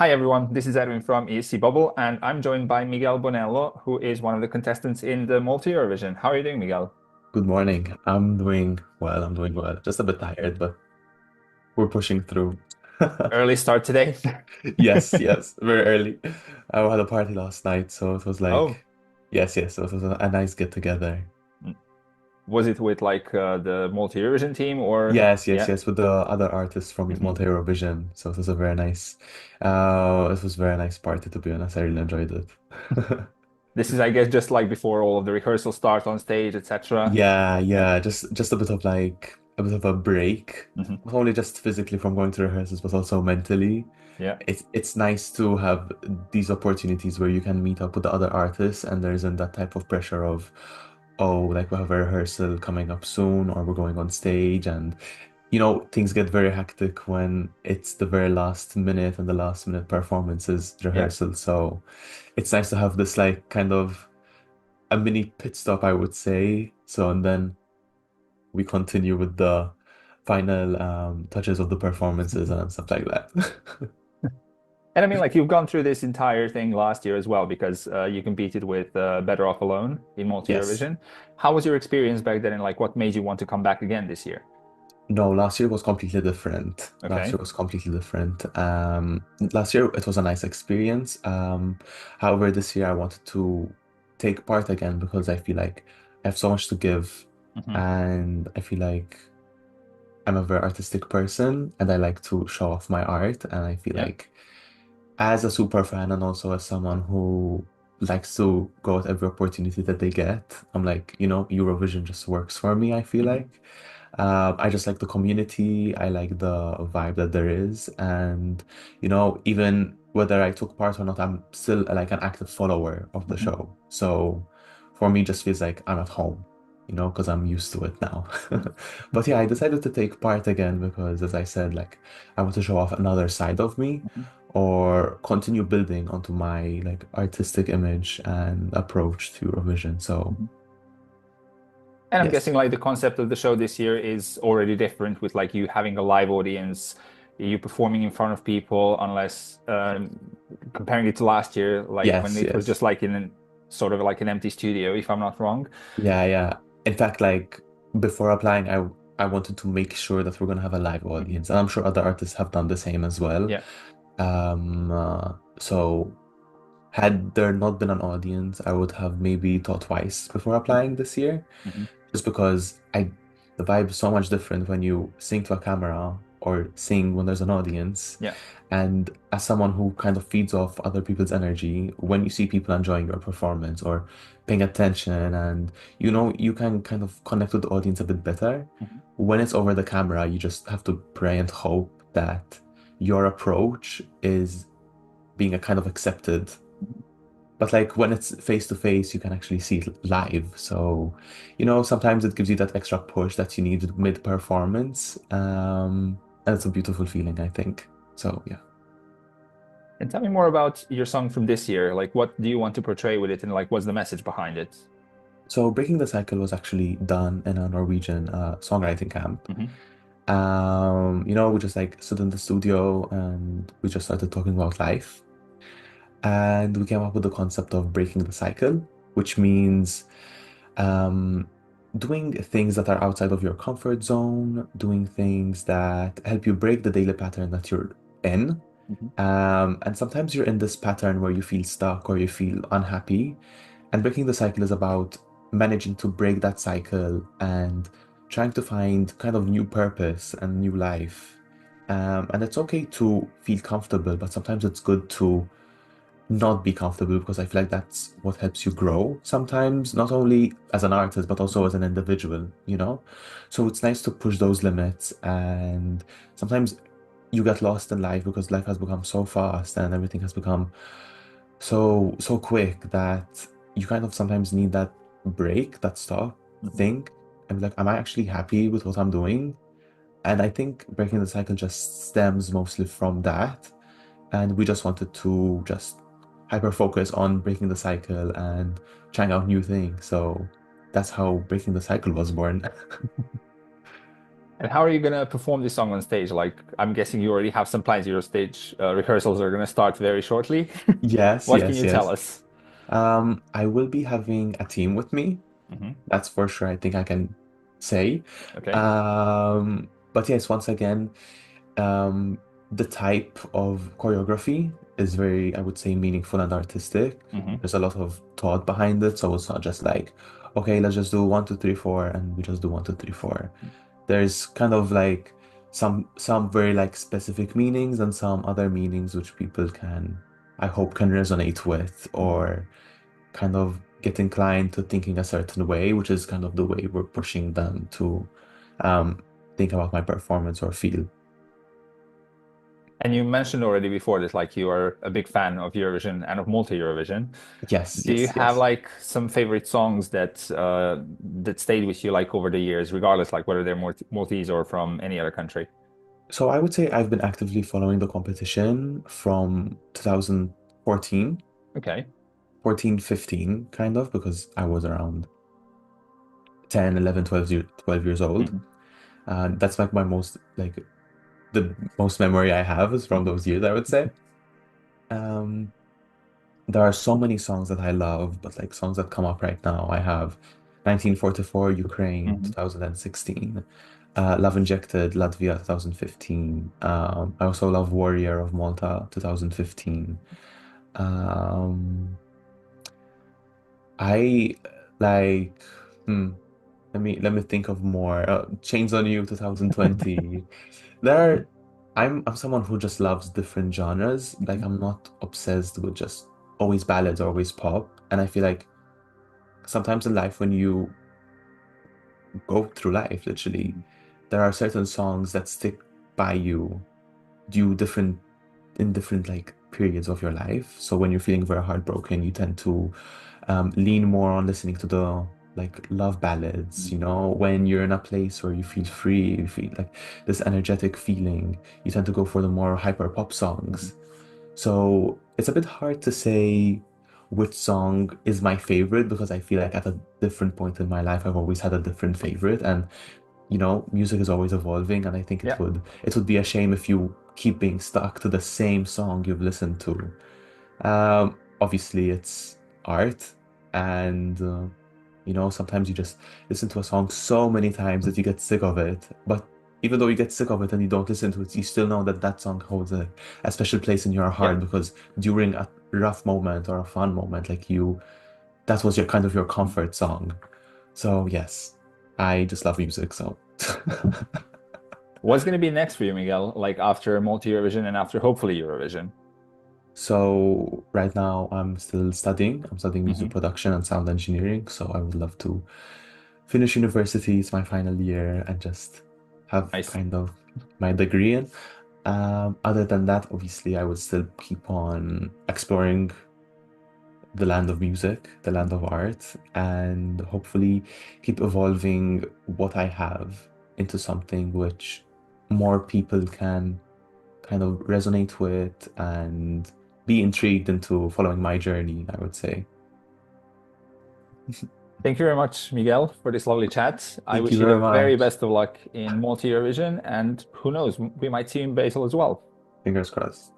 Hi everyone, this is Ervin from ESCBubble, and I'm joined by Miguel Bonello, who is one of the contestants in the Malta Eurovision. How are you doing, Miguel? Good morning. I'm doing well. I'm doing well. Just a bit tired, but we're pushing through. Early start today. Yes, yes, very early. I had a party last night, so it was Oh, like, yes, so it was a nice get together. was it with the Malta Eurovision team or yeah? Yes, with the other artists from Mhm. Malta Eurovision. So it was a very nice, it was a very nice party to be honest. I really enjoyed it. This is, I guess, just like before all of the rehearsals start on stage, etc. Yeah. Yeah, just a bit of like a bit of a break, Hmm. not only just physically from going to rehearsals, but also mentally. Yeah. It's nice to have these opportunities where you can meet up with the other artists and there isn't that type of pressure of, oh, like we have a rehearsal coming up soon or we're going on stage and things get very hectic when it's the very last minute and the last minute performances Yeah. rehearsal. So it's nice to have this like kind of a mini pit stop, I would say. So and then we continue with the final touches of the performances and stuff like that. And I mean, like you've gone through this entire thing last year as well, because you competed with Better Off Alone in Multi Yes. Eurovision. How was your experience back then, and like what made you want to come back again this year? No, last year was completely different. Last Okay. year was completely different. Last year it was a nice experience. However, this year I wanted to take part again because I feel like I have so much to give, Hmm. and I feel like I'm a very artistic person, and I like to show off my art. And I feel Yeah. like as a super fan and also as someone who likes to go at every opportunity that they get, I'm like, Eurovision just works for me, I feel Hmm. like. I just like the community, I like the vibe that there is, and even whether I took part or not, I'm still like an active follower of the Hmm. show. So for me, it just feels like I'm at home, because I'm used to it now. But yeah, I decided to take part again because, as I said, like I want to show off another side of me Hmm. or continue building onto my like artistic image and approach to Eurovision. So Hmm. And I'm yes, guessing like the concept of the show this year is already different with like you having a live audience, you performing in front of people, unless comparing it to last year, like when it was yes, just like in an sort of like an empty studio, if I'm not wrong. yeah. In fact, like before applying, I wanted to make sure that we're gonna have a live Hmm. audience, and I'm sure other artists have done the same as well. Yeah. So had there not been an audience, I would have maybe thought twice before applying this year. Hmm. Just because the vibe is so much different when you sing to a camera or sing when there's an audience. Yeah. And as someone who kind of feeds off other people's energy, when you see people enjoying your performance or paying attention and you can kind of connect with the audience a bit better. Hmm. When it's over the camera, you just have to pray and hope that your approach is being a kind of accepted, but like when it's face to face, you can actually see it live. So, sometimes it gives you that extra push that you need mid-performance. And it's a beautiful feeling, I think. So, yeah. And tell me more about your song from this year. Like, what do you want to portray with it, and like, what's the message behind it? So, Breaking the Cycle was actually done in a Norwegian songwriting camp. Hmm. We just like stood in the studio and we just started talking about life. And we came up with the concept of breaking the cycle, which means um, doing things that are outside of your comfort zone, doing things that help you break the daily pattern that you're in. Hmm. And sometimes you're in this pattern where you feel stuck or you feel unhappy. And breaking the cycle is about managing to break that cycle and trying to find kind of new purpose and new life. And it's okay to feel comfortable, but sometimes it's good to not be comfortable because I feel like that's what helps you grow sometimes, not only as an artist, but also as an individual. So it's nice to push those limits. And sometimes you get lost in life because life has become so fast and everything has become so quick that you kind of sometimes need that break, that stop, Hmm. think, and be like, am I actually happy with what I'm doing? And I think breaking the cycle just stems mostly from that. And we just wanted to just hyper focus on breaking the cycle and trying out new things. So that's how Breaking the Cycle was born. And how are you gonna perform this song on stage? Like, I'm guessing you already have some plans. Your stage rehearsals are gonna start very shortly. Yes, What can yes, you tell yes. us? I will be having a team with me. Hmm. That's for sure. I think I can say. Okay. But yes, once again, um, the type of choreography is very, I would say, meaningful and artistic. Hmm. There's a lot of thought behind it, so it's not just like, okay, let's just do 1, 2, 3, 4, and we just do 1, 2, 3, 4. There's kind of like some very like specific meanings and some other meanings which people can, I hope, can resonate with Hmm. or kind of get inclined to thinking a certain way, which is kind of the way we're pushing them to um, think about my performance or feel. And you mentioned already before that like you are a big fan of Eurovision and of Malta Eurovision. Yes, Do you yes, have yes. like some favorite songs that stayed with you like over the years, regardless like whether they're Maltese or from any other country? So I would say I've been actively following the competition from 2014, Okay. 14, 15, kind of, because I was around 10, 11, 12 years old. Hmm. That's like my most, like, the most memory I have is from Hmm. those years, I would say. Um, there are so many songs that I love, but like songs that come up right now, I have 1944, Ukraine, Hmm. 2016, Love Injected, Latvia, 2015. I also love Warrior of Malta, 2015. Um, I like, hmm, let me think of more. Chains on You, 2020. There are, I'm someone who just loves different genres. Like Hmm. I'm not obsessed with just always ballads, always pop. And I feel like sometimes in life when you go through life, literally, there are certain songs that stick by you due different in different like periods of your life. So when you're feeling very heartbroken, you tend to lean more on listening to the like love ballads. Hmm. When you're in a place where you feel free, you feel like this energetic feeling, you tend to go for the more hyper pop Hmm. songs. So it's a bit hard to say which song is my favorite because I feel like at a different point in my life I've always had a different favorite, and music is always evolving, and I think it Yeah. would it would be a shame if you keep being stuck to the same song you've listened to. Obviously, it's art, and sometimes you just listen to a song so many times that you get sick of it. But even though you get sick of it and you don't listen to it, you still know that that song holds a special place in your Yeah. heart because during a rough moment or a fun moment, like that was your kind of your Mhm. comfort song. So yes, I just love music. So What's going to be next for you, Miguel? Like after multi Eurovision and after hopefully Eurovision? So right now I'm still studying. I'm studying music Hmm. production and sound engineering. So I would love to finish university. It's my final year and just have Nice. kind of my degree in. Other than that, obviously, I would still keep on exploring the land of music, the land of art, and hopefully keep evolving what I have into something which more people can kind of resonate with and be intrigued into following my journey, I would say. Thank you very much, Miguel, for this lovely chat. I Thank you wish you very the very much. best of luck in multi Eurovision, and who knows, we might see you in Basel as well. Fingers crossed.